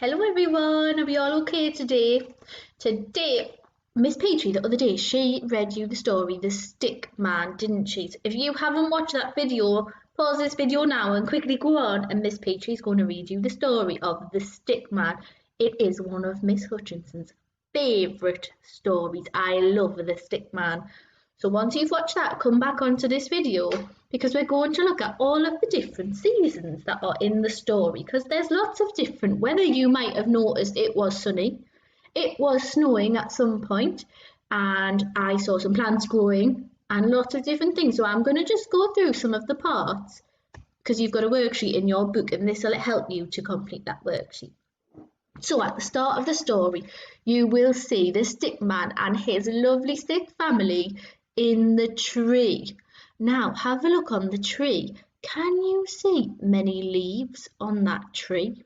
Hello everyone, are we all okay today? Miss Petrie the other day, she read you the story, The Stick Man, didn't she? So if you haven't watched that video, pause this video now and quickly go on and Miss Petrie's going to read you the story of The Stick Man. It is one of Miss Hutchinson's favourite stories. I love The Stick Man. So once you've watched that, come back onto this video because we're going to look at all of the different seasons that are in the story because there's lots of different, whether you might have noticed it was sunny, it was snowing at some point, and I saw some plants growing and lots of different things. So I'm going to just go through some of the parts because you've got a worksheet in your book and this will help you to complete that worksheet. So at the start of the story, you will see the stick man and his lovely stick family in the tree. Now have a look on the tree. Can you see many leaves on that tree?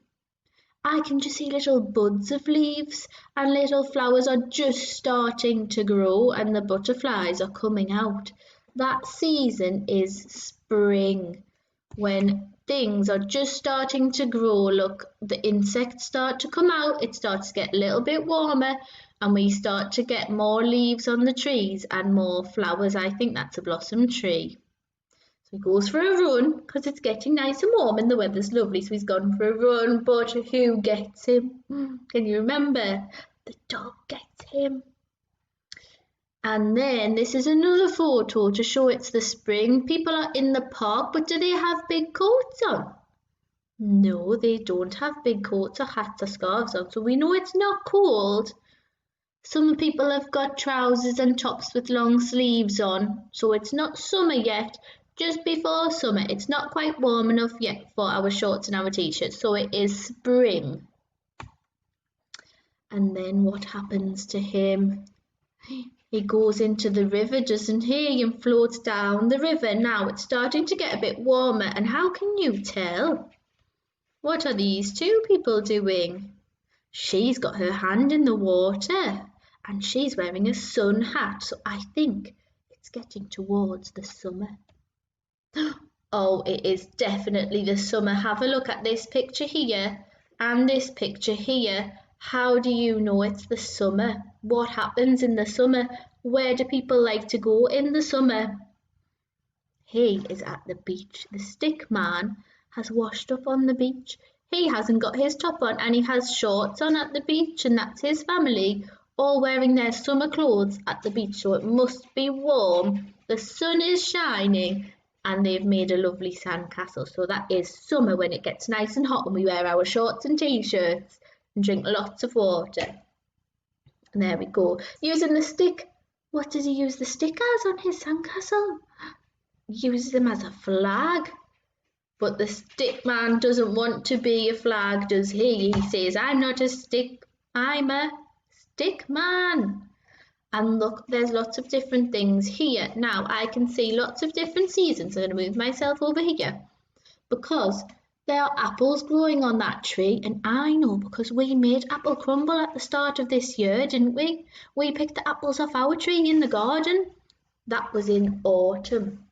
I can just see little buds of leaves and little flowers are just starting to grow and the butterflies are coming out. That season is spring, when things are just starting to grow. Look, the insects start to come out, it starts to get a little bit warmer and we start to get more leaves on the trees and more flowers. I think that's a blossom tree. So he goes for a run because it's getting nice and warm and the weather's lovely, so he's gone for a run, but who gets him? Can you remember? The dog gets him. And then this is another photo to show it's the spring. People are in the park, but do they have big coats on? No, they don't have big coats or hats or scarves on, so we know it's not cold. Some people have got trousers and tops with long sleeves on, so it's not summer yet, just before summer. It's not quite warm enough yet for our shorts and our t-shirts, so it is spring. And then what happens to him? He goes into the river, doesn't he, and floats down the river. Now it's starting to get a bit warmer, and how can you tell? What are these two people doing? She's got her hand in the water, and she's wearing a sun hat, so I think it's getting towards the summer. Oh, it is definitely the summer. Have a look at this picture here and this picture here. How do you know it's the summer? What happens in the summer? Where do people like to go in the summer? He is at the beach. The stick man has washed up on the beach. He hasn't got his top on and he has shorts on at the beach, and that's his family, all wearing their summer clothes at the beach, so it must be warm. The sun is shining and they've made a lovely sandcastle. So that is summer, when it gets nice and hot and we wear our shorts and t-shirts and drink lots of water. And there we go. Using the stick. What does he use the stick as on his sandcastle? He uses them as a flag. But the stick man doesn't want to be a flag, does he? He says, I'm not a stick, I'm a stick man. And look, there's lots of different things here. Now I can see lots of different seasons. I'm going to move myself over here because there are apples growing on that tree, and I know because we made apple crumble at the start of this year, didn't we? We picked the apples off our tree in the garden. That was in autumn,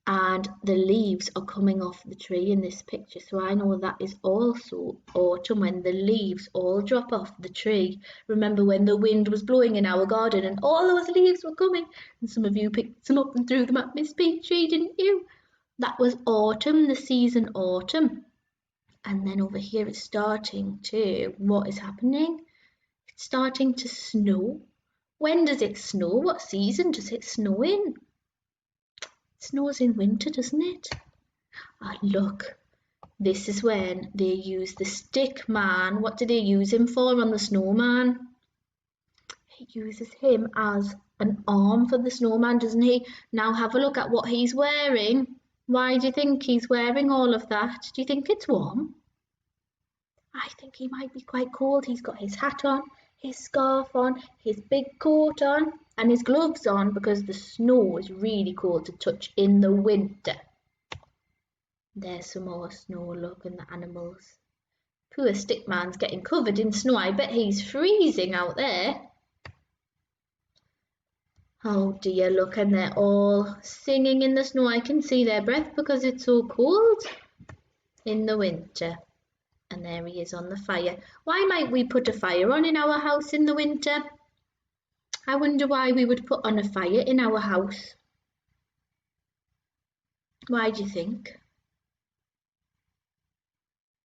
and the leaves are coming off the tree in this picture, so I know that is also autumn, when the leaves all drop off the tree. Remember when the wind was blowing in our garden and all those leaves were coming, and some of you picked some up and threw them at Miss Petrie, didn't you? That was autumn, the season autumn. And then over here it's starting to, what is happening? It's starting to snow. When does it snow? What season does it snow in? It snows in winter, doesn't it? Ah, look, this is when they use the stick man. What do they use him for on the snowman? He uses him as an arm for the snowman, doesn't he? Now have a look at what he's wearing. Why do you think he's wearing all of that? Do you think it's warm? I think he might be quite cold. He's got his hat on, his scarf on, his big coat on, and his gloves on because the snow is really cold to touch in the winter. There's some more snow, look, and the animals. Poor stick man's getting covered in snow. I bet he's freezing out there. Oh dear, look, and they're all singing in the snow. I can see their breath because it's so cold in the winter. And there he is on the fire. Why might we put a fire on in our house in the winter? I wonder why we would put on a fire in our house. Why do you think?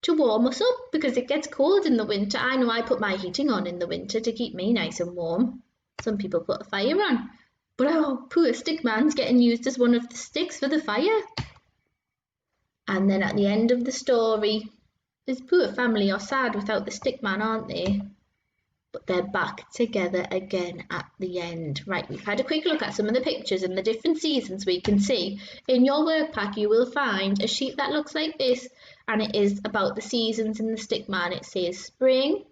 To warm us up, because it gets cold in the winter. I know I put my heating on in the winter to keep me nice and warm. Some people put a fire on. But oh, poor stick man's getting used as one of the sticks for the fire. And then at the end of the story, this poor family are sad without the stick man, aren't they? But they're back together again at the end. Right, we've had a quick look at some of the pictures in the different seasons we can see. In your work pack you will find a sheet that looks like this, and it is about the seasons in the stick man. It says spring,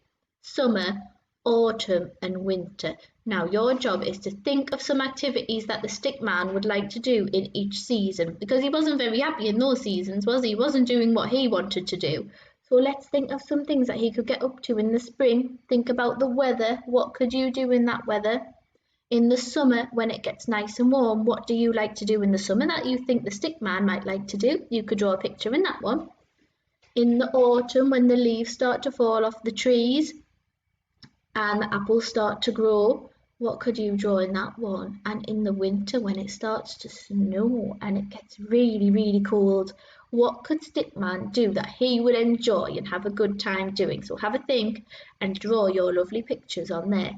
summer, autumn and winter. Now your job is to think of some activities that the stick man would like to do in each season, because he wasn't very happy in those seasons, was he? He wasn't doing what he wanted to do. So let's think of some things that he could get up to in the spring. Think about the weather. What could you do in that weather? In the summer, when it gets nice and warm, what do you like to do in the summer that you think the stick man might like to do? You could draw a picture in that one. In the autumn, when the leaves start to fall off the trees and the apples start to grow, what could you draw in that one? And in the winter, when it starts to snow and it gets really, really cold, what could Stickman do that he would enjoy and have a good time doing? So have a think and draw your lovely pictures on there.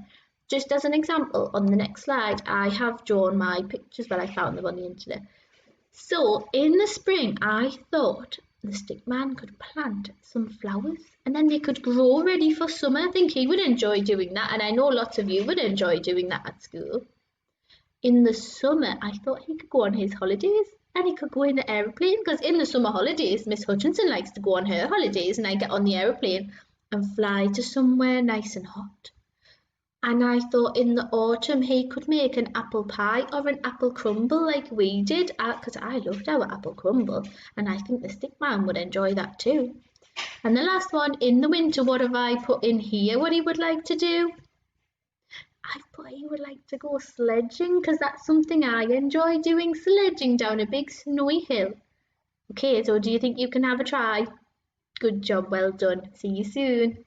Just as an example, on the next slide, I have drawn my pictures, but I found them on the internet. So in the spring, I thought the Stickman could plant some flowers and then they could grow ready for summer. I think he would enjoy doing that, and I know lots of you would enjoy doing that at school. In the summer, I thought he could go on his holidays and he could go in the aeroplane, because in the summer holidays, Miss Hutchinson likes to go on her holidays and I get on the aeroplane and fly to somewhere nice and hot. And I thought in the autumn he could make an apple pie or an apple crumble like we did, because I loved our apple crumble, and I think the Stickman would enjoy that too. And the last one, in the winter, what have I put in here what he would like to do? I thought he would like to go sledging, because that's something I enjoy doing, sledging down a big snowy hill. Okay, so do you think you can have a try? Good job, well done. See you soon.